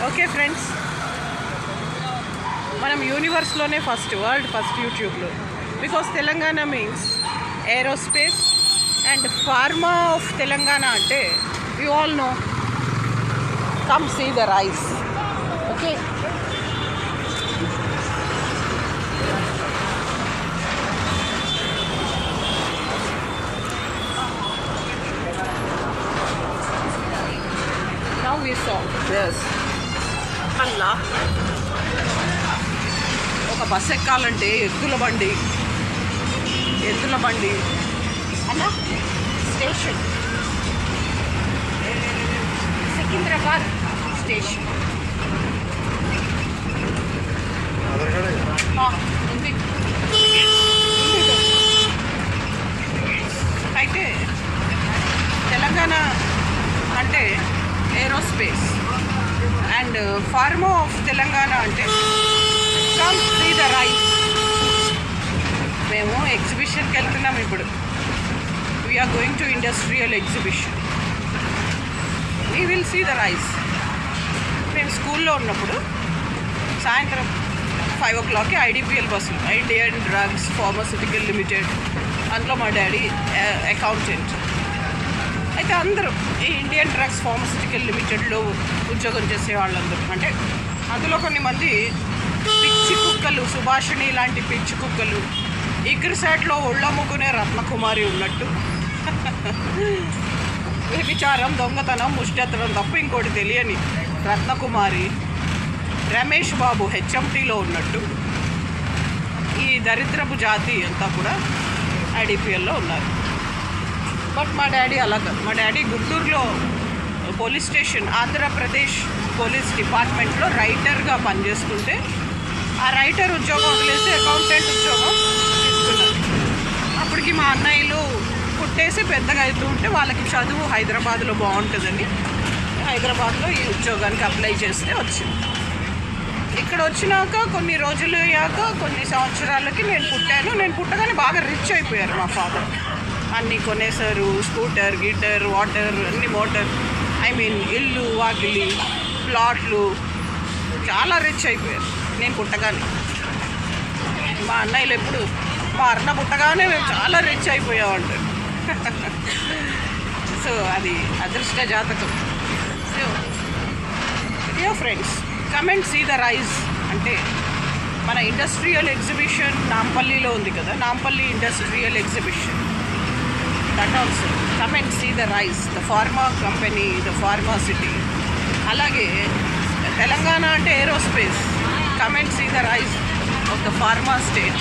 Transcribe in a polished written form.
Okay friends, మనం యూనివర్స్లోనే world first యూట్యూబ్లో, because Telangana means aerospace and pharma of Telangana అంటే you all know. Come see the rise. Okay, now we saw this. అలా ఒక bus ఎక్కాలంటే ఎద్దుల బండి అన్న స్టేషన్, సికింద్రాబాద్ స్టేషన్ ఉంది. అయితే తెలంగాణ అంటే aerospace and pharma of Telangana అంటే కమ్ సీ ద రైస్. మేము ఎగ్జిబిషన్కి వెళ్తున్నాం ఇప్పుడు. We are going to industrial exhibition. We will see the rise. నేను స్కూల్లో ఉన్నప్పుడు సాయంత్రం 5 o'clockకి ఐడిపిఎల్ బస్సులు, ఇండియన్ డ్రగ్స్ ఫార్మాస్యూటికల్ లిమిటెడ్, అందులో మా డాడీ అకౌంటెంట్. అయితే అందరూ ఈ ఇండియన్ డ్రగ్స్ ఫార్మాస్యూటికల్ లిమిటెడ్లో ఉద్యోగం చేసే వాళ్ళందరూ, అంటే అందులో కొన్ని మంది పిచ్చి కుక్కలు, సుభాషిణి లాంటి పిచ్చి కుక్కలు, ఇగ్రిసాట్లో ఒళ్ళమ్ముకునే రత్నకుమారి ఉన్నట్టు వ్యభిచారం, దొంగతనం, ముష్టెత్తడం తప్ప ఇంకోటి తెలియని రత్నకుమారి, రమేష్ బాబు హెచ్ఎంటీలో ఉన్నట్టు ఈ దరిద్రపు జాతి అంతా కూడా ఐడిపిఎల్లో ఉన్నారు. బట్ మా డాడీ అలా కాదు. మా డాడీ గుంటూరులో పోలీస్ స్టేషన్, ఆంధ్రప్రదేశ్ పోలీస్ డిపార్ట్మెంట్లో రైటర్గా పనిచేస్తుంటే ఆ రైటర్ ఉద్యోగం వదిలేసి అకౌంటెంట్ ఉద్యోగం తీసుకున్నారు. అప్పటికి మా అన్నయ్యలు పుట్టేసి పెద్దగా అవుతూ ఉంటే వాళ్ళకి చదువు హైదరాబాద్లో బాగుంటుందని హైదరాబాద్లో ఈ ఉద్యోగానికి అప్లై చేస్తే వచ్చింది. ఇక్కడ వచ్చినాక కొన్ని రోజులు అయ్యాక, కొన్ని సంవత్సరాలకి నేను పుట్టాను. నేను పుట్టగానే బాగా రిచ్ అయిపోయారు మా ఫాదర్. అన్నీ కొనేసారు, స్కూటర్, గిటర్, వాటర్, అన్ని మోటార్, ఇల్లు, వాకిలి, ప్లాట్లు, చాలా రిచ్ అయిపోయారు నేను పుట్టగానే. మా అన్నయ్యలు ఎప్పుడు మా అన్న పుట్టగానే మేము చాలా రిచ్ అయిపోయామంటారు. సో అది అదృష్ట జాతకం. So dear friends, come and see the rise అంటే మన ఇండస్ట్రియల్ ఎగ్జిబిషన్ నాంపల్లిలో ఉంది కదా, Nampally industrial exhibition. That also come and see the rise, the pharma company, the pharma city. అలాగే తెలంగాణ అంటే aerospace, come and see the rise of the pharma state.